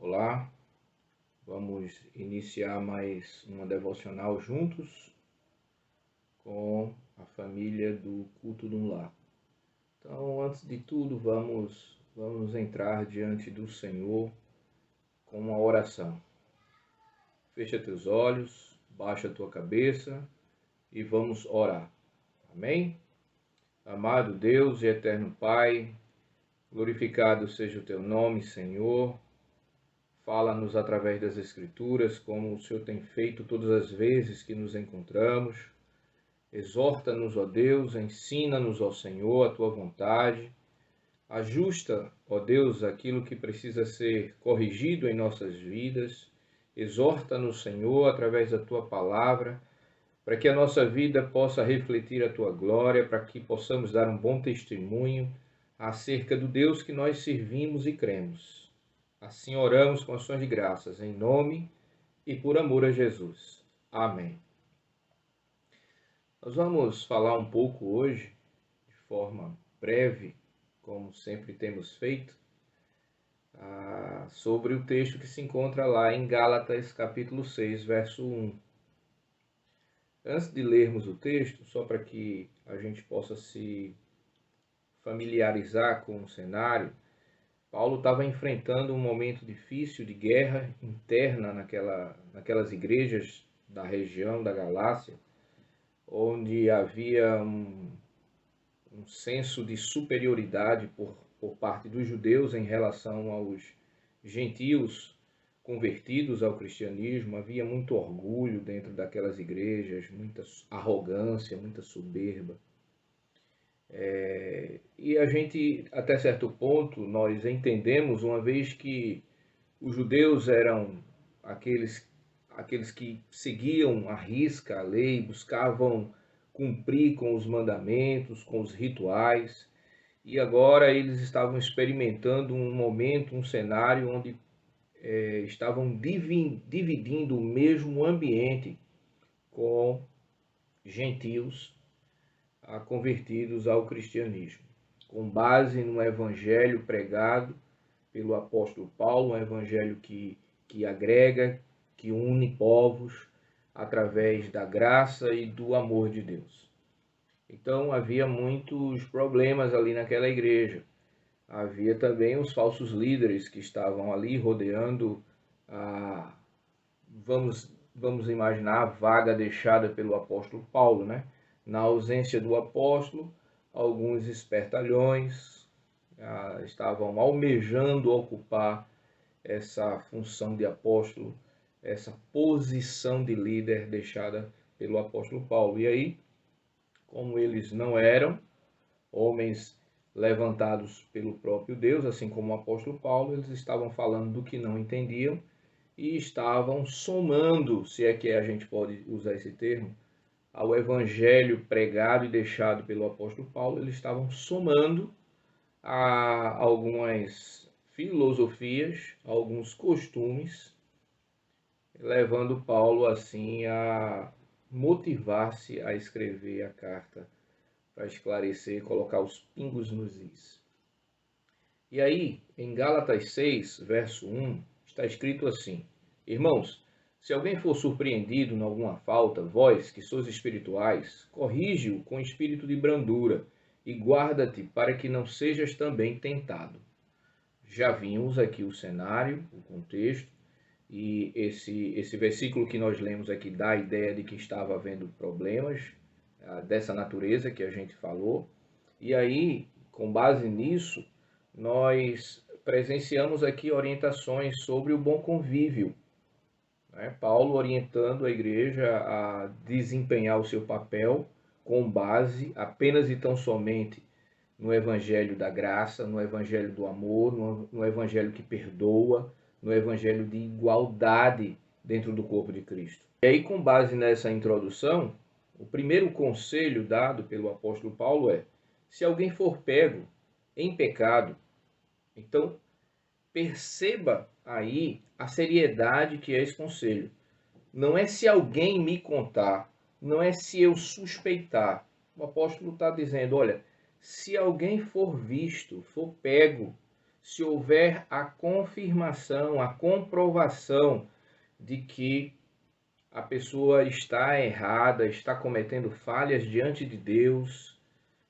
Olá, vamos iniciar mais uma devocional juntos com a família do Culto do Lar. Então, antes de tudo, vamos entrar diante do Senhor com uma oração. Fecha teus olhos, baixa a tua cabeça e vamos orar. Amém? Amado Deus e eterno Pai, glorificado seja o teu nome, Senhor. Fala-nos através das Escrituras, como o Senhor tem feito todas as vezes que nos encontramos. Exorta-nos, ó Deus, ensina-nos, ó Senhor, a tua vontade. Ajusta, ó Deus, aquilo que precisa ser corrigido em nossas vidas. Exorta-nos, Senhor, através da tua palavra, para que a nossa vida possa refletir a tua glória, para que possamos dar um bom testemunho acerca do Deus que nós servimos e cremos. Assim oramos com ações de graças, em nome e por amor a Jesus. Amém. Nós vamos falar um pouco hoje, de forma breve, como sempre temos feito, sobre o texto que se encontra lá em Gálatas, capítulo 6, verso 1. Antes de lermos o texto, só para que a gente possa se familiarizar com o cenário, Paulo estava enfrentando um momento difícil de guerra interna naquelas igrejas da região da Galácia, onde havia um senso de superioridade por parte dos judeus em relação aos gentios convertidos ao cristianismo. Havia muito orgulho dentro daquelas igrejas, muita arrogância, muita soberba. E a gente, até certo ponto, nós entendemos, uma vez que os judeus eram aqueles que seguiam à risca a lei, buscavam cumprir com os mandamentos, com os rituais, e agora eles estavam experimentando um momento, um cenário onde estavam dividindo o mesmo ambiente com gentios convertidos ao cristianismo, com base no evangelho pregado pelo apóstolo Paulo, um evangelho que agrega, que une povos através da graça e do amor de Deus. Então havia muitos problemas ali naquela igreja. Havia também os falsos líderes que estavam ali rodeando vamos imaginar a vaga deixada pelo apóstolo Paulo, né? Na ausência do apóstolo, alguns espertalhões estavam almejando ocupar essa função de apóstolo, essa posição de líder deixada pelo apóstolo Paulo. E aí, como eles não eram homens levantados pelo próprio Deus, assim como o apóstolo Paulo, eles estavam falando do que não entendiam e estavam somando, se é que a gente pode usar esse termo, ao evangelho pregado e deixado pelo apóstolo Paulo. Eles estavam somando a algumas filosofias, alguns costumes, levando Paulo assim a motivar-se a escrever a carta para esclarecer, colocar os pingos nos is. E aí, em Gálatas 6, verso 1, está escrito assim: Irmãos, se alguém for surpreendido em alguma falta, vós, que sois espirituais, corrige-o com espírito de brandura e guarda-te para que não sejas também tentado. Já vimos aqui o cenário, o contexto, e esse versículo que nós lemos aqui dá a ideia de que estava havendo problemas dessa natureza que a gente falou. E aí, com base nisso, nós presenciamos aqui orientações sobre o bom convívio, né? Paulo orientando a igreja a desempenhar o seu papel com base apenas e tão somente no evangelho da graça, no evangelho do amor, no evangelho que perdoa, no evangelho de igualdade dentro do corpo de Cristo. E aí, com base nessa introdução, o primeiro conselho dado pelo apóstolo Paulo é: se alguém for pego em pecado, então perceba aí a seriedade que é esse conselho. Não é se alguém me contar, não é se eu suspeitar. O apóstolo está dizendo: olha, se alguém for visto, for pego, se houver a confirmação, a comprovação de que a pessoa está errada, está cometendo falhas diante de Deus,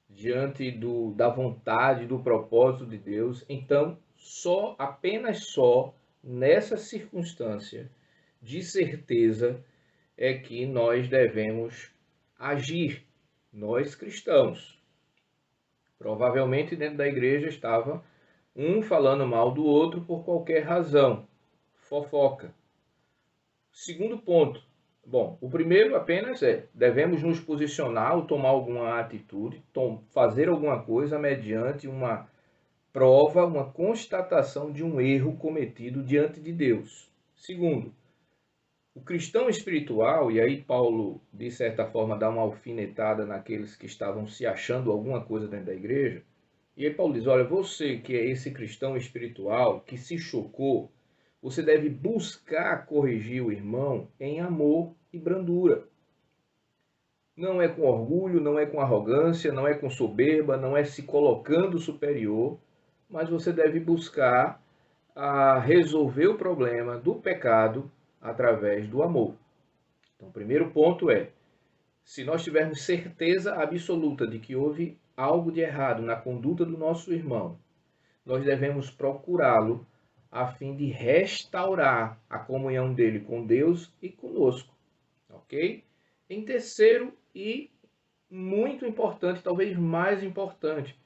diante da vontade, do propósito de Deus, então apenas só nessa circunstância de certeza é que nós devemos agir, nós cristãos. Provavelmente dentro da igreja estava um falando mal do outro por qualquer razão, fofoca. Segundo ponto, bom, o primeiro apenas devemos nos posicionar ou tomar alguma atitude, fazer alguma coisa mediante uma prova, uma constatação de um erro cometido diante de Deus. Segundo, o cristão espiritual, e aí Paulo, de certa forma, dá uma alfinetada naqueles que estavam se achando alguma coisa dentro da igreja, e aí Paulo diz, olha, você que é esse cristão espiritual, que se chocou, você deve buscar corrigir o irmão em amor e brandura. Não é com orgulho, não é com arrogância, não é com soberba, não é se colocando superior, mas você deve buscar resolver o problema do pecado através do amor. Então, o primeiro ponto é, se nós tivermos certeza absoluta de que houve algo de errado na conduta do nosso irmão, nós devemos procurá-lo a fim de restaurar a comunhão dele com Deus e conosco, ok? Em terceiro e muito importante, talvez mais importante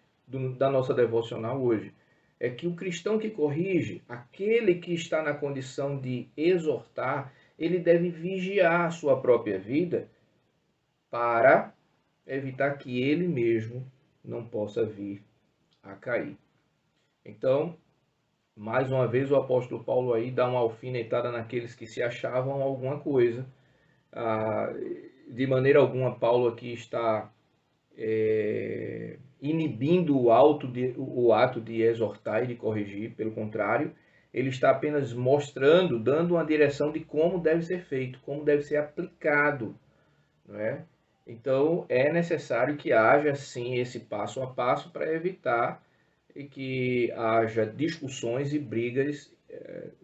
da nossa devocional hoje, é que o cristão que corrige, aquele que está na condição de exortar, ele deve vigiar a sua própria vida para evitar que ele mesmo não possa vir a cair. Então, mais uma vez o apóstolo Paulo aí dá uma alfinetada naqueles que se achavam alguma coisa. De maneira alguma, Paulo aqui está inibindo o ato de exortar e de corrigir. Pelo contrário, ele está apenas mostrando, dando uma direção de como deve ser feito, como deve ser aplicado, não é? Então, é necessário que haja, sim, esse passo a passo para evitar que haja discussões e brigas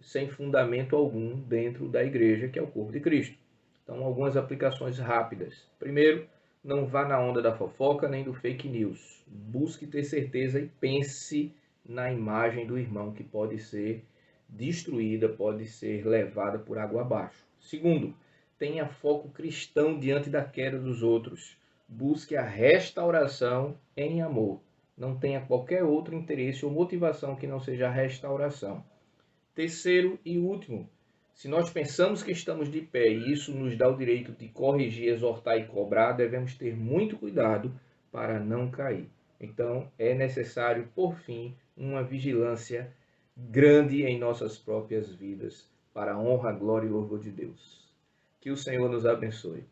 sem fundamento algum dentro da igreja, que é o corpo de Cristo. Então, algumas aplicações rápidas. Primeiro, não vá na onda da fofoca nem do fake news. Busque ter certeza e pense na imagem do irmão, que pode ser destruída, pode ser levada por água abaixo. Segundo, tenha foco cristão diante da queda dos outros. Busque a restauração em amor. Não tenha qualquer outro interesse ou motivação que não seja a restauração. Terceiro e último, se nós pensamos que estamos de pé e isso nos dá o direito de corrigir, exortar e cobrar, devemos ter muito cuidado para não cair. Então, é necessário, por fim, uma vigilância grande em nossas próprias vidas, para a honra, glória e louvor de Deus. Que o Senhor nos abençoe.